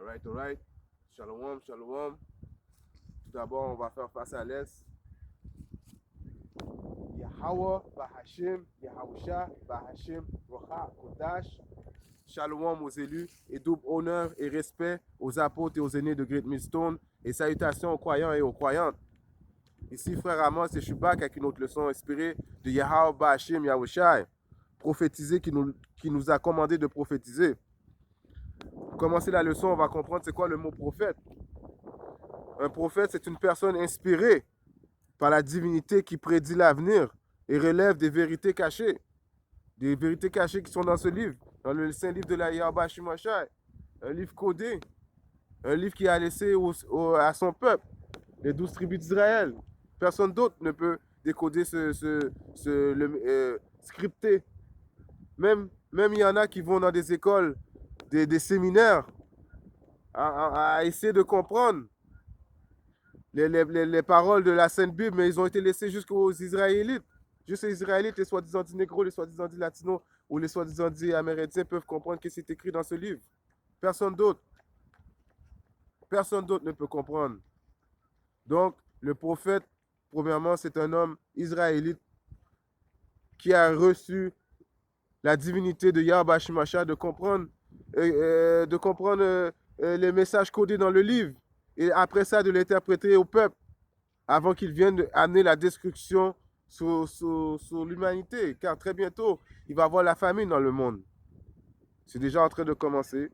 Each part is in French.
Alright. Shalom, shalom. Tout d'abord, on va faire face à l'Est. Yahweh, Bahashim, Yahusha, Bahashim, Rocha, Kodash. Shalom aux élus et double honneur et respect aux apôtres et aux aînés de Great Millstone et salutations aux croyants et aux croyantes. Ici, frère Amos et Shubak avec une autre leçon inspirée de Yahweh, Bahashim, Yahushai, prophétiser qui nous a commandé de prophétiser. Pour commencer la leçon, on va comprendre c'est quoi le mot prophète. Un prophète, c'est une personne inspirée par la divinité qui prédit l'avenir et relève des vérités cachées. Des vérités cachées qui sont dans ce livre, dans le saint livre de la Yahweh Shimashai. Un livre codé, un livre qui a laissé à son peuple, les 12 tribus d'Israël. Personne d'autre ne peut décoder scripter. Même il y en a qui vont dans des écoles, des séminaires, à essayer de comprendre les paroles de la Sainte Bible, mais ils ont été laissés jusqu'aux Israélites. Juste les Israélites, les soi-disant dits négros, les soi-disant dits latinos ou les soi-disant dits amérindiens peuvent comprendre ce qui c'est écrit dans ce livre. Personne d'autre ne peut comprendre. Donc, le prophète, premièrement, c'est un homme israélite qui a reçu la divinité de Yahweh Shimashai de comprendre les messages codés dans le livre. Et après ça, de l'interpréter au peuple avant qu'il vienne amener la destruction sur l'humanité. Car très bientôt, il va y avoir la famine dans le monde. C'est déjà en train de commencer.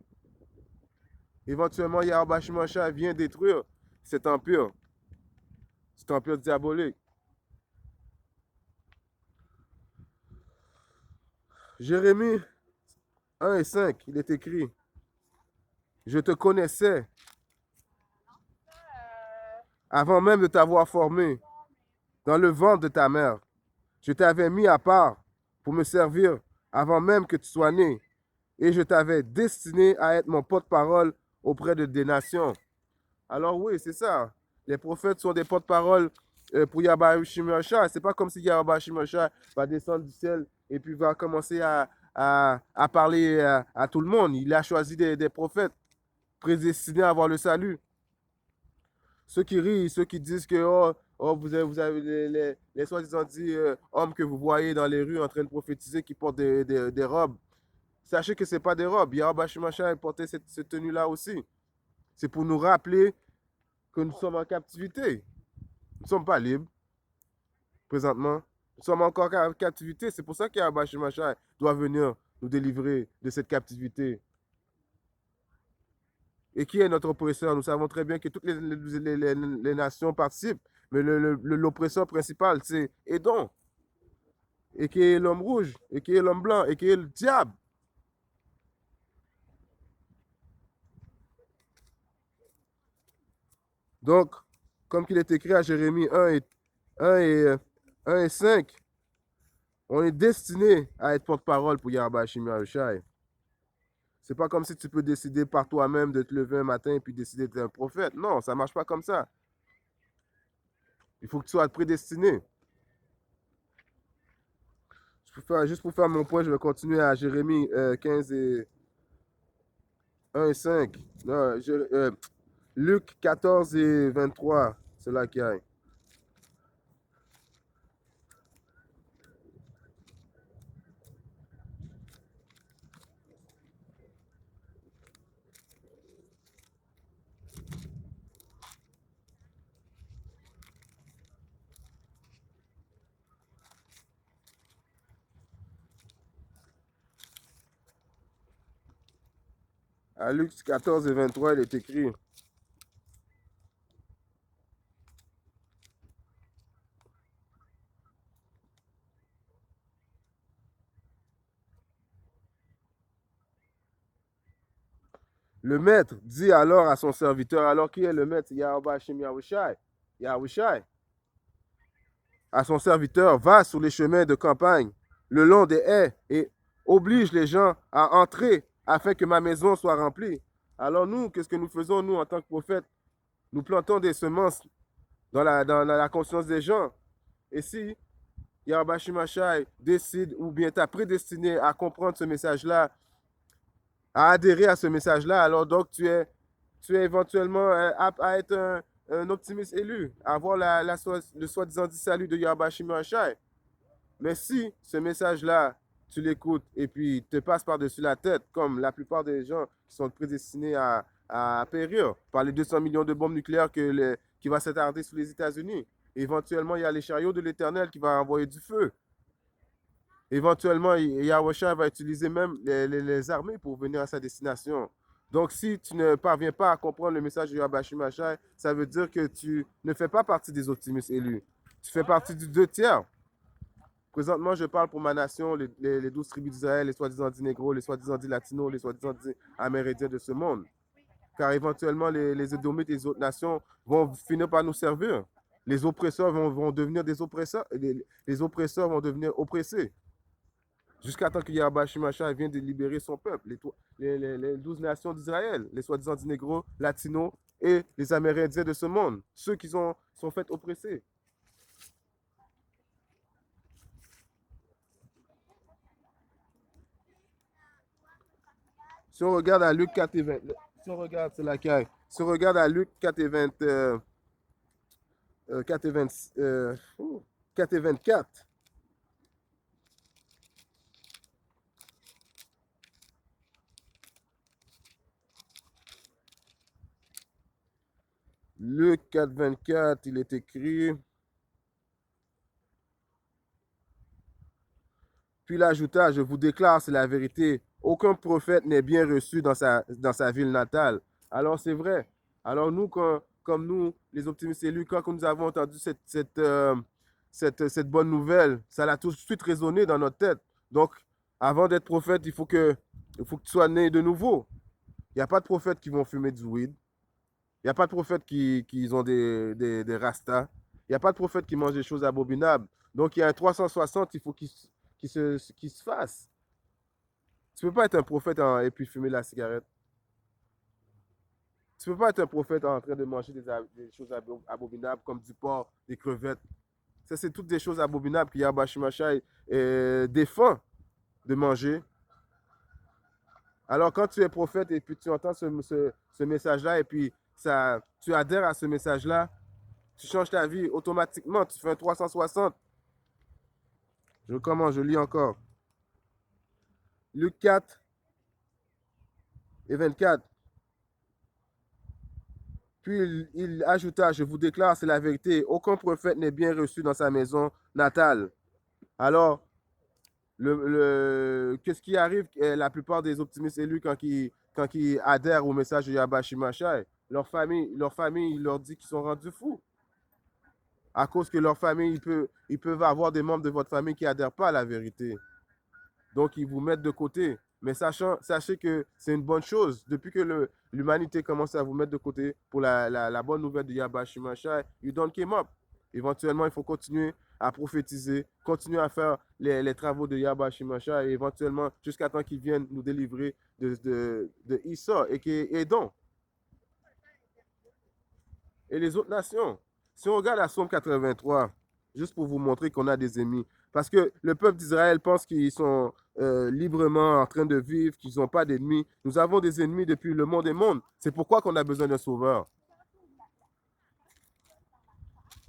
Éventuellement, Yahweh Shimashai vient détruire cet empire diabolique. Jérémie 1 et 5, il est écrit: je te connaissais avant même de t'avoir formé dans le ventre de ta mère. Je t'avais mis à part pour me servir avant même que tu sois né. Et je t'avais destiné à être mon porte-parole auprès des nations. Alors oui, c'est ça. Les prophètes sont des porte-parole pour Yahweh Shimashai. C'est pas comme si Yahweh Shimashai va descendre du ciel et puis va commencer à parler à tout le monde. Il a choisi des prophètes prédestinés à avoir le salut. Ceux qui rient, ceux qui disent que vous avez les soi-disant dit hommes que vous voyez dans les rues en train de prophétiser qui portent des robes. Sachez que ce n'est pas des robes. Yahweh Shimashai portait cette tenue-là aussi. C'est pour nous rappeler que nous sommes en captivité. Nous ne sommes pas libres présentement. Nous sommes encore en captivité. C'est pour ça que Yahweh Shimashai doit venir nous délivrer de cette captivité. Et qui est notre oppresseur? Nous savons très bien que toutes les nations participent. Mais l'oppresseur principal, c'est Édom. Et qui est l'homme rouge. Et qui est l'homme blanc. Et qui est le diable. Donc, comme il est écrit à Jérémie 1 et 5, on est destiné à être porte-parole pour Yahweh Shimashai. C'est pas comme si tu peux décider par toi-même de te lever un matin et puis décider d'être un prophète. Non, ça marche pas comme ça. Il faut que tu sois prédestiné. Juste pour faire mon point, je vais continuer à Jérémie 15 et 1 et 5. Non, Luc 14 et 23, c'est là qu'il y a. À Luc 14 et 23, il est écrit: le maître dit alors à son serviteur, alors qui est le maître? Yahweh Hashem Yahushai. À son serviteur, va sur les chemins de campagne, le long des haies, et oblige les gens à entrer afin que ma maison soit remplie. Alors nous, qu'est-ce que nous faisons, nous, en tant que prophètes? Nous plantons des semences dans la conscience des gens. Et si Yahweh Shimashai décide ou bien t'a prédestiné à comprendre ce message-là, à adhérer à ce message-là, alors donc tu es tu es éventuellement apte à être un optimiste élu, à avoir le soi-disant dit salut de Yahweh Shimashai. Mais si ce message-là, tu l'écoutes et puis te passe par-dessus la tête, comme la plupart des gens qui sont prédestinés à périr par les 200 millions de bombes nucléaires qui va s'attarder sur les États-Unis. Éventuellement, il y a les chariots de l'Éternel qui va envoyer du feu. Éventuellement, Yahweh va utiliser même les armées pour venir à sa destination. Donc, si tu ne parviens pas à comprendre le message de Yahweh Shimashai, ça veut dire que tu ne fais pas partie des optimistes élus. Tu fais partie du 2 tiers. Présentement, je parle pour ma nation, les 12 tribus d'Israël, les soi-disant dits négros, les soi-disant dits latinos, les soi-disant dits amérindiens de ce monde. Car éventuellement, les Édomites et les autres nations vont finir par nous servir. Les oppresseurs vont devenir des oppresseurs, les oppresseurs vont devenir oppressés. Jusqu'à temps que Yahweh Shimashai vienne de libérer son peuple, les 12 nations d'Israël, les soi-disant dits négros, latinos et les amérindiens de ce monde, ceux qui sont faits oppressés. Si on regarde à Luc 4 et 20, si on regarde, c'est laquelle? Si on regarde à Luc 4 et 20, 4 et 20, 4 et 24, Luc 4, 24, il est écrit. Puis il ajouta, je vous déclare, c'est la vérité, aucun prophète n'est bien reçu dans sa ville natale. Alors c'est vrai. Alors nous, comme nous, les optimistes élus, quand nous avons entendu cette bonne nouvelle, ça a tout de suite résonné dans notre tête. Donc, avant d'être prophète, il faut que tu sois né de nouveau. Il n'y a pas de prophètes qui vont fumer du weed. Il n'y a pas de prophètes qui ont des rastas. Il n'y a pas de prophètes qui mangent des choses abominables. Donc, il y a un 360, il faut qu'il se fasse. Tu ne peux pas être un prophète et puis fumer la cigarette. Tu ne peux pas être un prophète en train de manger des choses abominables comme du porc, des crevettes. Ça, c'est toutes des choses abominables que Yahweh Shimashai défend de manger. Alors, quand tu es prophète et puis tu entends ce message-là et puis tu adhères à ce message-là, tu changes ta vie automatiquement. Tu fais un 360. Je lis encore. Luc 4 et 24. Puis il ajouta, je vous déclare, c'est la vérité, aucun prophète n'est bien reçu dans sa maison natale. Alors, qu'est-ce qui arrive la plupart des optimistes élus quand ils adhèrent au message de Yahweh Shimashai? Leur famille leur dit qu'ils sont rendus fous. À cause que leur famille, ils peuvent avoir des membres de votre famille qui n'adhèrent pas à la vérité. Donc, ils vous mettent de côté. Mais sachez que c'est une bonne chose. Depuis que l'humanité commence à vous mettre de côté pour la bonne nouvelle de Yahweh Shimashai, you don't came up. Éventuellement, il faut continuer à prophétiser, continuer à faire les travaux de Yahweh Shimashai et éventuellement jusqu'à temps qu'il vienne nous délivrer de Issa et Édom. Et les autres nations. Si on regarde la Somme 83, juste pour vous montrer qu'on a des ennemis, parce que le peuple d'Israël pense qu'ils sont librement en train de vivre, qu'ils n'ont pas d'ennemis. Nous avons des ennemis depuis le monde des mondes. C'est pourquoi qu'on a besoin d'un sauveur.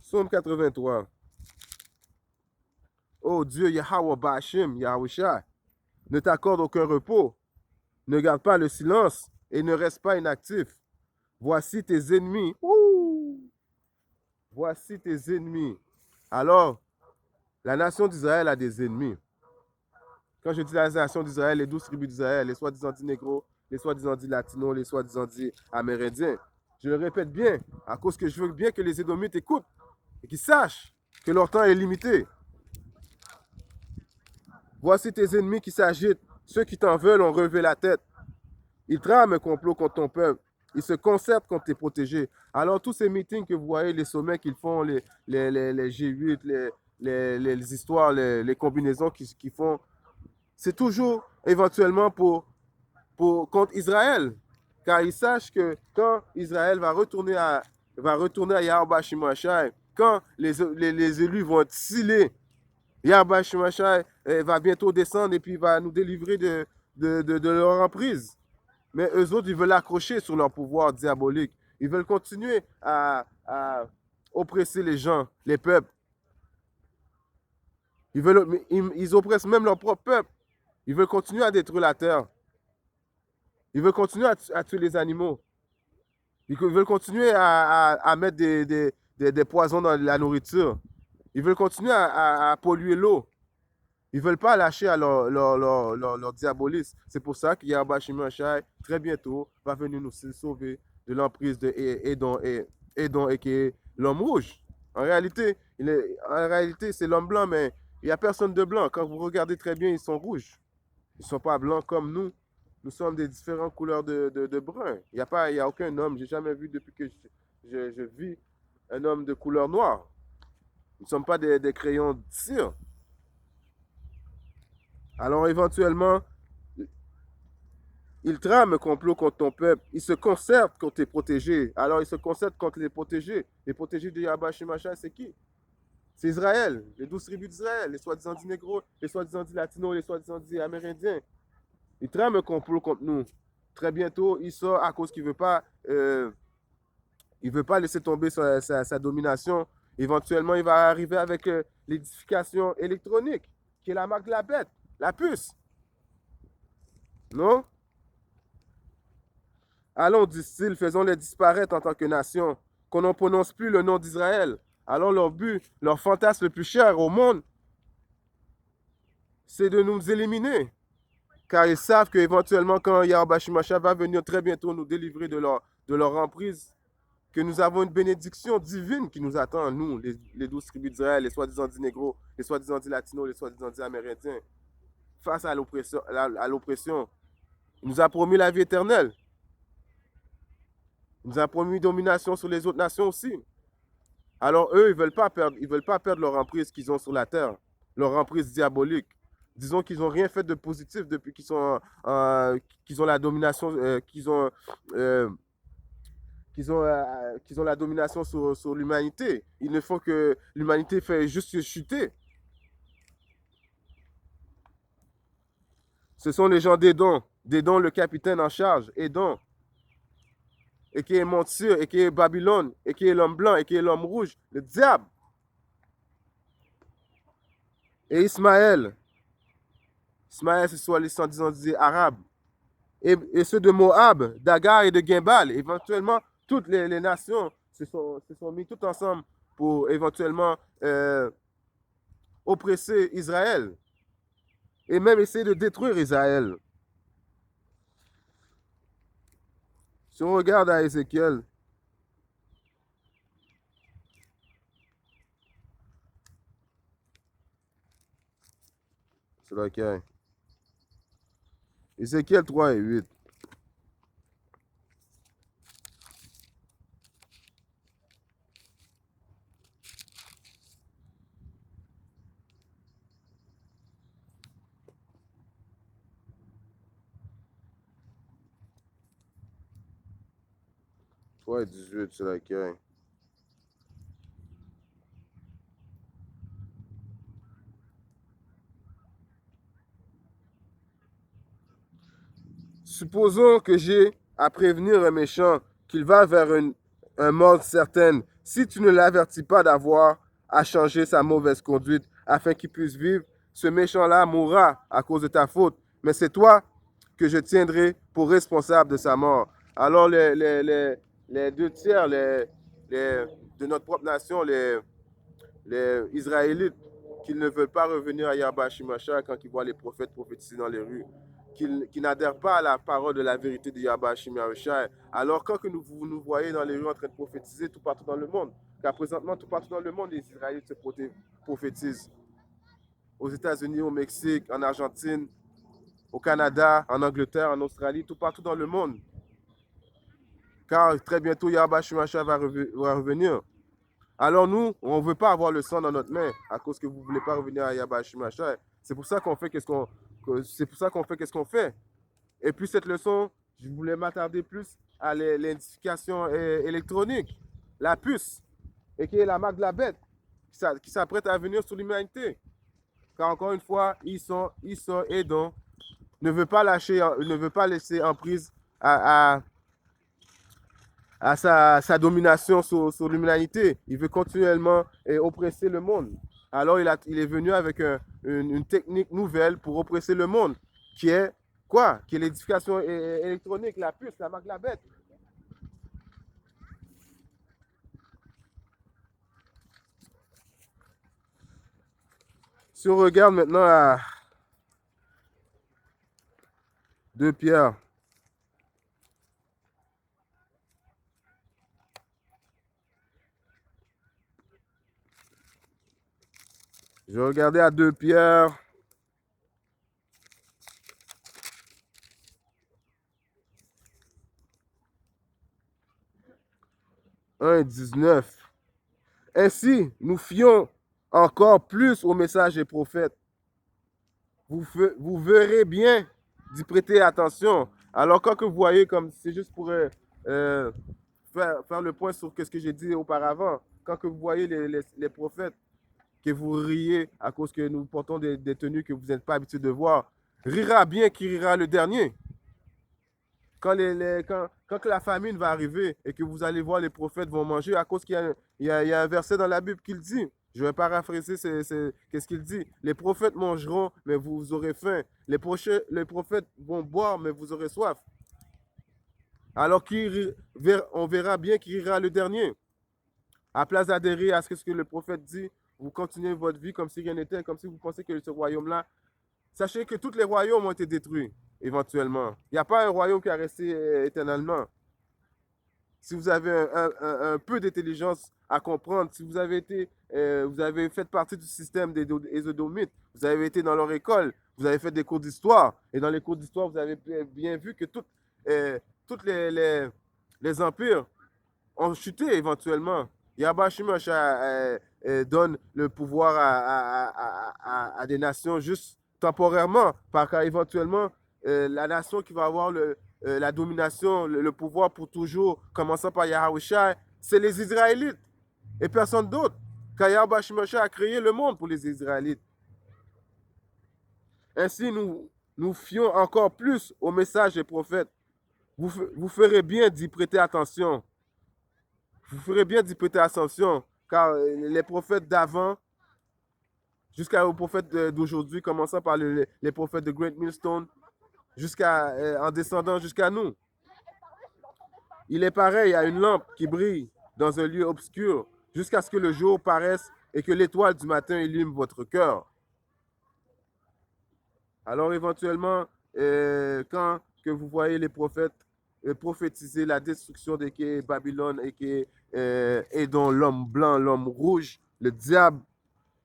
Somme 83. Oh Dieu, Yahweh Bashim, Yahushua, ne t'accorde aucun repos, ne garde pas le silence et ne reste pas inactif. Voici tes ennemis. Voici tes ennemis. Alors, la nation d'Israël a des ennemis. Quand je dis la nation d'Israël, les 12 tribus d'Israël, les soi-disant dits négros, les soi-disant dits latinos, les soi-disant dits amérindiens. Je le répète bien, à cause que je veux bien que les Édomites écoutent et qu'ils sachent que leur temps est limité. Voici tes ennemis qui s'agitent. Ceux qui t'en veulent ont relevé la tête. Ils trament un complot contre ton peuple. Ils se concertent contre tes protégés. Alors, tous ces meetings que vous voyez, les sommets qu'ils font, les G8, les histoires, les combinaisons qu'ils font, c'est toujours éventuellement contre Israël. Car ils sachent que quand Israël va retourner à Yahweh Shimashai, quand les élus vont être scellés, Yahweh Shimashai va bientôt descendre et puis va nous délivrer de leur emprise. Mais eux autres, ils veulent accrocher sur leur pouvoir diabolique. Ils veulent continuer à oppresser les gens, les peuples. Ils oppressent même leur propre peuple. Ils veulent continuer à détruire la terre. Ils veulent continuer à tuer les animaux. Ils veulent continuer à mettre des poisons dans la nourriture. Ils veulent continuer à polluer l'eau. Ils ne veulent pas lâcher à leur diabolisme. C'est pour ça qu'Yahweh Shimashai, très bientôt, va venir nous sauver de l'emprise de Édon et qui est l'homme rouge. En réalité, c'est l'homme blanc, mais il n'y a personne de blanc. Quand vous regardez très bien, ils sont rouges. Ils ne sont pas blancs comme nous. Nous sommes des différentes couleurs de brun. Il n'y a aucun homme. Je n'ai jamais vu depuis que je vis un homme de couleur noire. Nous ne sommes pas des crayons de cire. Alors éventuellement, ils trament un complot contre ton peuple. Ils se concertent contre tes protégés. Alors ils se concertent contre les protégés. Les protégés de Yahweh Shimashai, c'est qui? C'est Israël, les 12 tribus d'Israël, les soi-disant dits négros, les soi-disant dits latinos, les soi-disant dits amérindiens. Ils trament un complot contre nous. Très bientôt, il sort à cause qu'il ne veut pas laisser tomber sa domination. Éventuellement, il va arriver avec l'édification électronique, qui est la marque de la bête, la puce. Non? Allons, disent-ils, faisons-les disparaître en tant que nation, qu'on n'en prononce plus le nom d'Israël. Alors leur but, leur fantasme le plus cher au monde, c'est de nous éliminer. Car ils savent qu'éventuellement, quand Yahweh Shimashai va venir très bientôt nous délivrer de leur emprise, que nous avons une bénédiction divine qui nous attend, nous, les 12 tribus d'Israël, les soi-disant dits négros, les soi-disant dits latinos, les soi-disant dits amérindiens, face à l'oppression. Il nous a promis la vie éternelle. Il nous a promis domination sur les autres nations aussi. Alors eux, ils veulent pas perdre leur emprise qu'ils ont sur la terre, leur emprise diabolique. Disons qu'ils n'ont rien fait de positif depuis qu'ils ont la domination, qu'ils ont la domination sur l'humanité. Il ne faut que l'humanité fait juste chuter. Ce sont les gens d'Édon, le capitaine en charge, Édon, et qui est Montsir, et qui est Babylone, et qui est l'homme blanc, et qui est l'homme rouge, le diable. Et Ismaël, c'est soit les 110 ans arabes, et ceux de Moab, d'Agar et de Gimbal. Éventuellement, toutes les nations se sont mis tout ensemble pour éventuellement oppresser Israël et même essayer de détruire Israël. Si on regarde à Ézéchiel, c'est lequel? Ézéchiel 3 et 8. Ouais, 18, c'est laquelle? Supposons que j'ai à prévenir un méchant qu'il va vers un mort certaine. Si tu ne l'avertis pas d'avoir à changer sa mauvaise conduite afin qu'il puisse vivre, ce méchant-là mourra à cause de ta faute. Mais c'est toi que je tiendrai pour responsable de sa mort. Alors les deux tiers de notre propre nation, les Israélites, qui ne veulent pas revenir à Yahweh Shimashai quand ils voient les prophètes prophétiser dans les rues, qui n'adhèrent pas à la parole de la vérité de Yahweh Shimashai. Alors quand que vous nous voyez dans les rues en train de prophétiser tout partout dans le monde, car présentement tout partout dans le monde, les Israélites se prophétisent. Aux États-Unis, au Mexique, en Argentine, au Canada, en Angleterre, en Australie, tout partout dans le monde. Car très bientôt, Yahweh Shimashai va revenir. Alors nous, on ne veut pas avoir le sang dans notre main à cause que vous ne voulez pas revenir à Yahweh Shimashai. C'est pour ça qu'on fait qu'est-ce qu'on fait. Et puis cette leçon, je voulais m'attarder plus à l'identification électronique, la puce, et qui est la marque de la bête, qui s'apprête à venir sur l'humanité. Car encore une fois, ils sont aidants, ne veut pas laisser en prise à, sa domination sur l'humanité. Il veut continuellement oppresser le monde. Alors il est venu avec une technique nouvelle pour oppresser le monde, qui est quoi? Qui est l'édification électronique, la puce, la marque la bête. Si on regarde maintenant à 2 Pierre, je vais regarder à 2 Pierre 1:19. Ainsi, nous fions encore plus au message des prophètes. Vous verrez bien d'y prêter attention. Alors, quand que vous voyez, comme c'est juste pour faire le point sur ce que j'ai dit auparavant, quand que vous voyez les prophètes, que vous riez à cause que nous portons des tenues que vous n'êtes pas habitués de voir, rira bien qui rira le dernier. Quand la famine va arriver et que vous allez voir les prophètes vont manger, à cause qu'il y a un verset dans la Bible qui le dit. Je vais paraphraser qu'est-ce qu'il dit. Les prophètes mangeront, mais vous aurez faim. Les prophètes vont boire, mais vous aurez soif. Alors on verra bien qui rira le dernier. À place d'adhérer à ce que le prophète dit, vous continuez votre vie comme si rien n'était, comme si vous pensez que ce royaume-là. Sachez que tous les royaumes ont été détruits, éventuellement. Il n'y a pas un royaume qui a resté éternellement. Si vous avez un peu d'intelligence à comprendre, si vous avez fait partie du système des Ésodomites, vous avez été dans leur école, vous avez fait des cours d'histoire, et dans les cours d'histoire, vous avez bien vu que toutes les empires ont chuté éventuellement. Yahba Shimosha donne le pouvoir à des nations juste temporairement, parce qu'éventuellement, la nation qui va avoir la domination, le pouvoir pour toujours, commençant par Yahweh, c'est les Israélites et personne d'autre. Car Yahba Shimosha a créé le monde pour les Israélites. Ainsi, nous fions encore plus au message des prophètes. Vous ferez bien d'y prêter attention. Vous ferez bien d'y prêter attention, car les prophètes d'avant, jusqu'aux prophètes d'aujourd'hui, commençant par les prophètes de Great Millstone, en descendant jusqu'à nous. Il est pareil à une lampe qui brille dans un lieu obscur, jusqu'à ce que le jour paraisse et que l'étoile du matin illume votre cœur. Alors éventuellement, quand que vous voyez les prophètes prophétiser la destruction de Babylone et dont l'homme blanc, l'homme rouge, le diable,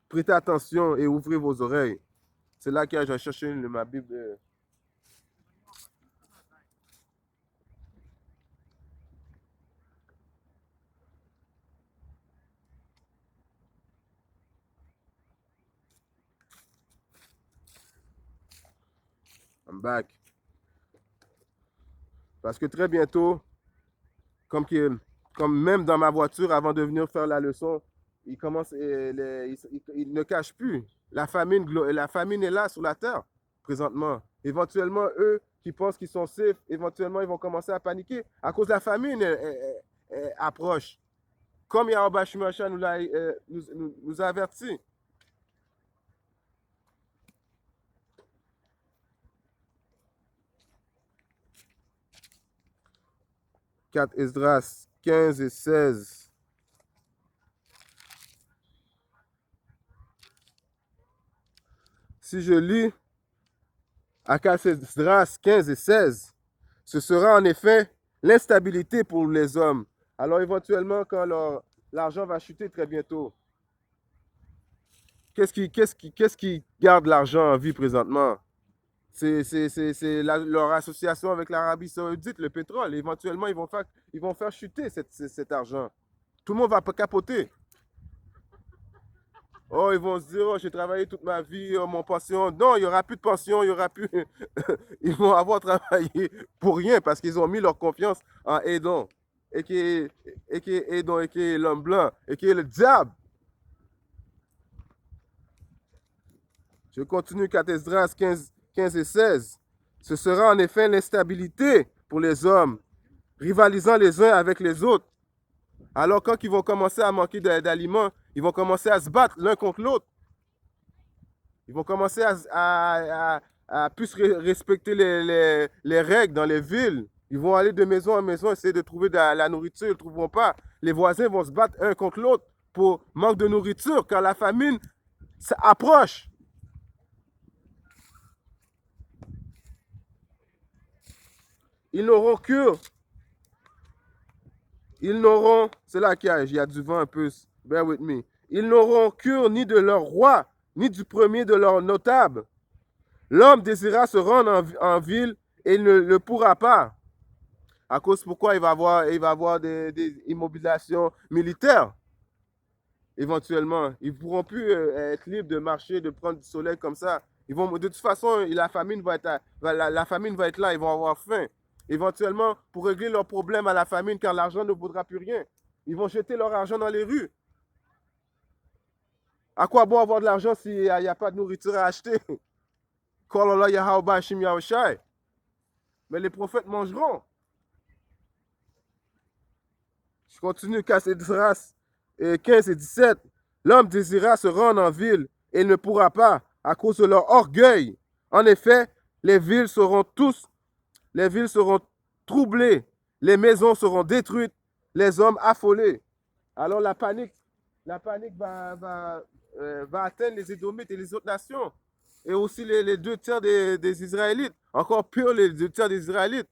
prêtez attention et ouvrez vos oreilles. C'est là que j'ai cherché ma Bible. I'm back. Parce que très bientôt, comme même dans ma voiture, avant de venir faire la leçon, il ne cache plus. La famine est là sur la terre, présentement. Éventuellement, eux qui pensent qu'ils sont safe, éventuellement, ils vont commencer à paniquer à cause de la famine approche. Comme Yahweh Shimosha nous a avertis. 4 Esdras 15 et 16. Si je lis à 4 Esdras 15 et 16, ce sera en effet l'instabilité pour les hommes. Alors éventuellement, quand l'argent va chuter très bientôt, qu'est-ce qui garde l'argent en vie présentement? C'est leur association avec l'Arabie Saoudite, le pétrole. Éventuellement, ils vont faire chuter cet argent. Tout le monde va capoter. Oh, ils vont se dire, oh, j'ai travaillé toute ma vie, oh, mon pension. Non, il n'y aura plus de pension, il y aura plus. Ils vont avoir travaillé pour rien parce qu'ils ont mis leur confiance en Edom. Et qui est Edom, et qui est l'homme blanc, et qui est le diable. Je continue 4 Esdras 15 et 16. Ce sera en effet l'instabilité pour les hommes, rivalisant les uns avec les autres. Alors quand ils vont commencer à manquer d'aliments, ils vont commencer à se battre l'un contre l'autre. Ils vont commencer à plus respecter les règles dans les villes. Ils vont aller de maison en maison essayer de trouver de la nourriture, ils ne trouveront pas. Les voisins vont se battre un contre l'autre pour manque de nourriture, car la famine approche. Ils n'auront cure. Ils n'auront, c'est là qu'il y a du vent un peu, bear with me. Ils n'auront cure ni de leur roi, ni du premier de leurs notables. L'homme désirera se rendre en ville et il ne le pourra pas. À cause pourquoi il va avoir des immobilisations militaires. Éventuellement, ils ne pourront plus être libres de marcher, de prendre du soleil comme ça. De toute façon, la famine va être là, ils vont avoir faim. Éventuellement, pour régler leurs problèmes à la famine, car l'argent ne vaudra plus rien, ils vont jeter leur argent dans les rues. À quoi bon avoir de l'argent s'il n'y a pas de nourriture à acheter? Mais les prophètes mangeront. Je continue, Esdras 15 et 17. L'homme désirera se rendre en ville et il ne pourra pas à cause de leur orgueil. En effet, les villes seront troublées, les maisons seront détruites, les hommes affolés. Alors la panique va atteindre les Édomites et les autres nations. Et aussi les 2 tiers des Israélites. Encore pire, les 2 tiers des Israélites.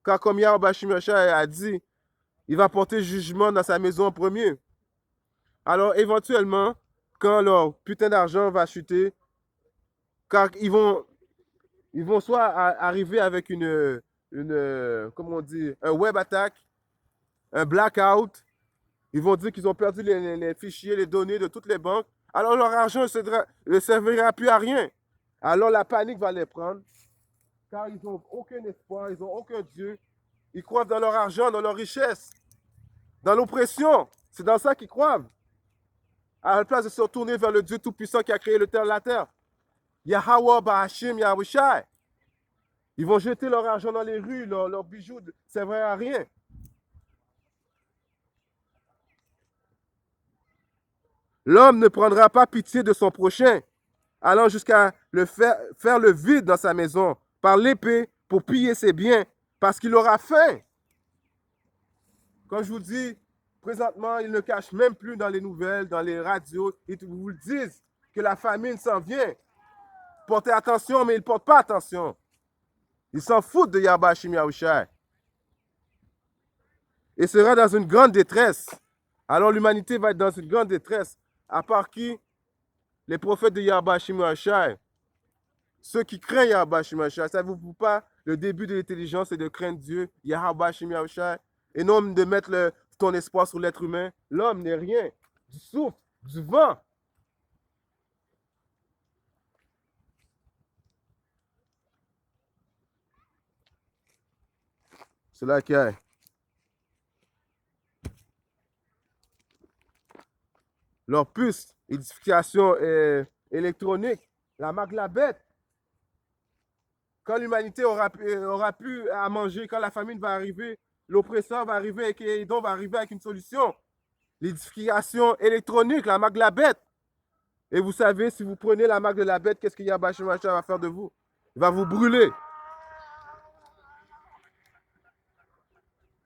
Car comme Yahweh Shimashai a dit, il va porter jugement dans sa maison en premier. Alors éventuellement, quand leur putain d'argent va chuter, car ils vont soit arriver avec comment on dit, un web attack, un blackout. Ils vont dire qu'ils ont perdu les fichiers, les données de toutes les banques. Alors leur argent ne servira plus à rien. Alors la panique va les prendre, car ils n'ont aucun espoir, ils n'ont aucun Dieu. Ils croient dans leur argent, dans leur richesse, dans l'oppression. C'est dans ça qu'ils croient. À la place de se retourner vers le Dieu Tout-Puissant qui a créé la terre. Yahweh Bahashim Yahushai. Ils vont jeter leur argent dans les rues, leurs bijoux ne serviront à rien. L'homme ne prendra pas pitié de son prochain, allant jusqu'à faire le vide dans sa maison par l'épée pour piller ses biens, parce qu'il aura faim. Comme je vous dis, présentement, ils ne cachent même plus dans les nouvelles, dans les radios, ils vous le disent que la famine s'en vient. Portez attention, mais ils ne portent pas attention. Ils s'en foutent de Yahweh Shim Yahushai. Et sera dans une grande détresse. Alors l'humanité va être dans une grande détresse. À part qui? Les prophètes de Yahweh Shim Yahushai. Ceux qui craignent Yahweh Shim Yahushai. Savez-vous pas, le début de l'intelligence, c'est de craindre Dieu, Yahweh Shim Yahushai, et non de mettre ton espoir sur l'être humain. L'homme n'est rien. Du souffle, du vent. C'est là qu'il y a. Leur puce, édification électronique, la marque la bête. Quand l'humanité aura pu à manger, quand la famine va arriver, l'oppresseur va arriver et donc va arriver avec une solution. L'édification électronique, la marque de la bête. Et vous savez, si vous prenez la marque de la bête, qu'est-ce que Yahweh Shim Yahushai va faire de vous? Il va vous brûler.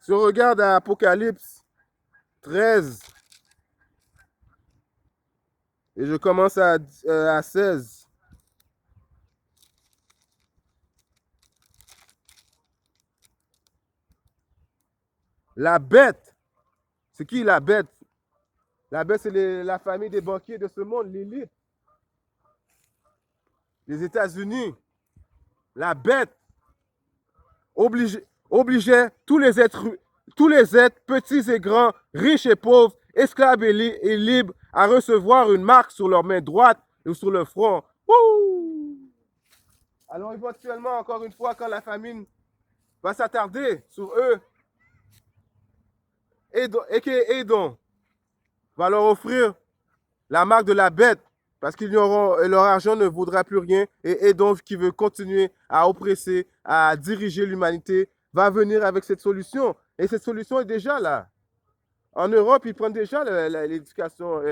Si on regarde à Apocalypse 13, et je commence à 16. La bête, c'est qui la bête? La bête, c'est la famille des banquiers de ce monde, l'élite. Les États-Unis. La bête obligeait tous les êtres, petits et grands, riches et pauvres, esclaves et libres, à recevoir une marque sur leur main droite ou sur le front. Wouh! Alors éventuellement, encore une fois, quand la famine va s'attarder sur eux, Edom va leur offrir la marque de la bête, parce qu'ils leur argent ne vaudra plus rien, et Edom qui veut continuer à oppresser, à diriger l'humanité, va venir avec cette solution. Et cette solution est déjà là. En Europe, ils prennent déjà l'éducation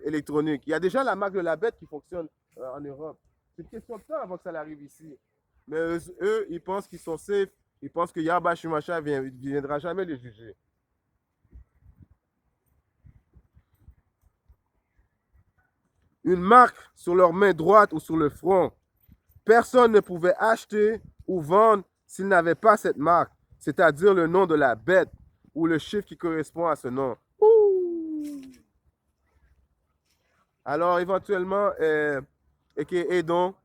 électronique. Il y a déjà la marque de la bête qui fonctionne en Europe. C'est une question de temps avant que ça arrive ici. Mais eux, ils pensent qu'ils sont safe. Ils pensent que Yahba Shumacha ne viendra jamais les juger. Une marque sur leur main droite ou sur le front. Personne ne pouvait acheter ou vendre s'il n'avait pas cette marque, c'est-à-dire le nom de la bête ou le chiffre qui correspond à ce nom. Ouh! Alors, éventuellement, et donc,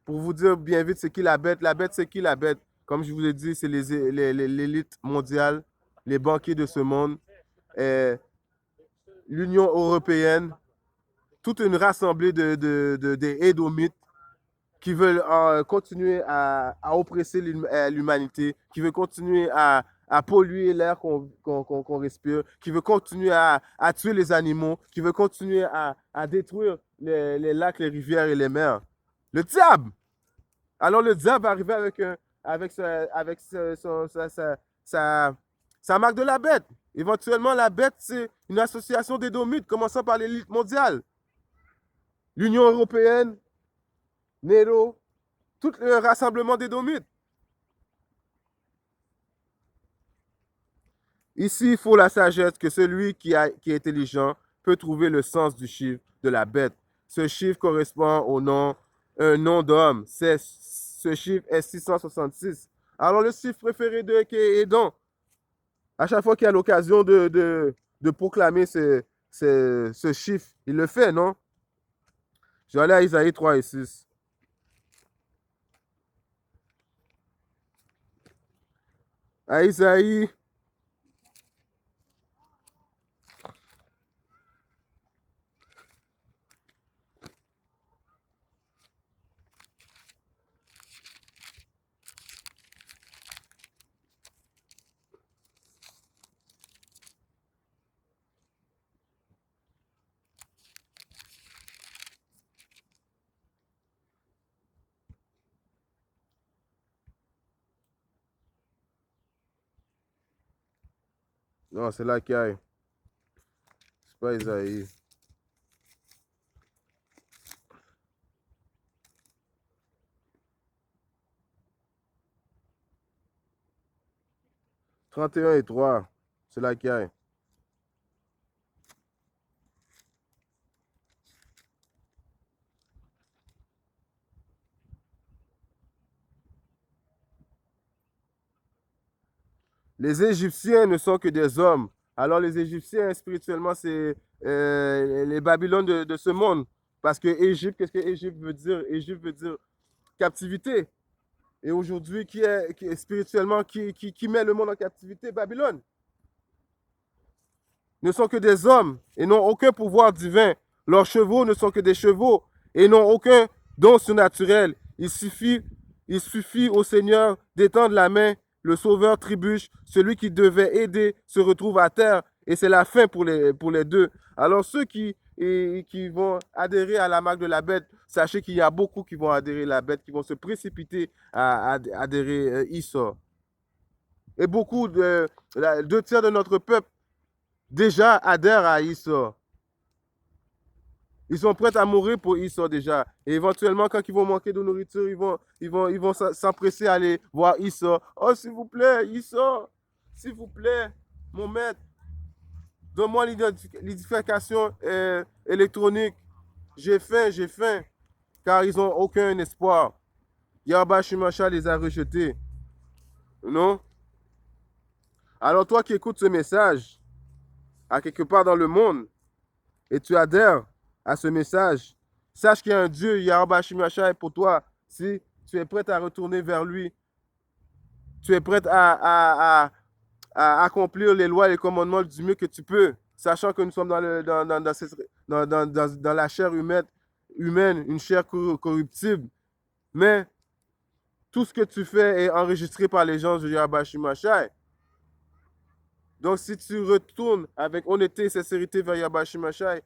pour vous dire bien vite, c'est qui la bête? La bête, c'est qui la bête? Comme je vous l'ai dit, c'est l'élite mondiale, les banquiers de ce monde, l'Union européenne, toute une rassemblée des Édomites qui veulent continuer à oppresser l'humanité, qui veulent continuer à polluer l'air qu'on respire, qui veut continuer à tuer les animaux, qui veut continuer à détruire les lacs, les rivières et les mers. Le diable! Alors le diable va arriver avec sa marque de la bête. Éventuellement, la bête, c'est une association d'édomites, commençant par l'élite mondiale. L'Union européenne, Nero, tout le rassemblement d'édomites. Ici, il faut la sagesse que celui qui est intelligent peut trouver le sens du chiffre de la bête. Ce chiffre correspond au nom, un nom d'homme. Ce chiffre est 666. Alors, le chiffre préféré de Kéhédon, à chaque fois qu'il y a l'occasion de proclamer ce chiffre, il le fait, non? Je vais aller à Isaïe 3 et 6. À Isaïe non, c'est là qu'il y a. C'est pas Isaïe. « 31 et 3. C'est là qu'il y a. Les Égyptiens ne sont que des hommes. Alors les Égyptiens, spirituellement, c'est les Babylones de ce monde. Parce que Égypte, qu'est-ce que Égypte veut dire? Égypte veut dire captivité. Et aujourd'hui, qui est spirituellement, qui met le monde en captivité? Babylone. Ne sont que des hommes et n'ont aucun pouvoir divin. Leurs chevaux ne sont que des chevaux et n'ont aucun don surnaturel. Il suffit au Seigneur d'étendre la main, le Sauveur trébuche, celui qui devait aider se retrouve à terre et c'est la fin pour les deux. Alors ceux qui vont adhérer à la marque de la bête, sachez qu'il y a beaucoup qui vont adhérer à la bête, qui vont se précipiter à adhérer Issa. Et beaucoup, 2 tiers de notre peuple déjà adhèrent à Issa. Ils sont prêts à mourir pour Issa déjà. Et éventuellement, quand ils vont manquer de nourriture, ils vont s'empresser à aller voir Issa. Oh, s'il vous plaît, Issa, s'il vous plaît, mon maître, donne-moi l'identification électronique. J'ai faim, car ils n'ont aucun espoir. Yahba Shumacha les a rejetés. Non? Alors toi qui écoutes ce message, à quelque part dans le monde, et tu adhères à ce message, sache qu'il y a un Dieu, Yahba Shumacha, pour toi. Si tu es prêt à retourner vers lui, tu es prêt à accomplir les lois et les commandements du mieux que tu peux, sachant que nous sommes dans la chair humaine, une chair corruptible. Mais tout ce que tu fais est enregistré par les gens de Yahba Shumacha. Donc, si tu retournes avec honnêteté et sincérité vers Yahba Shumacha,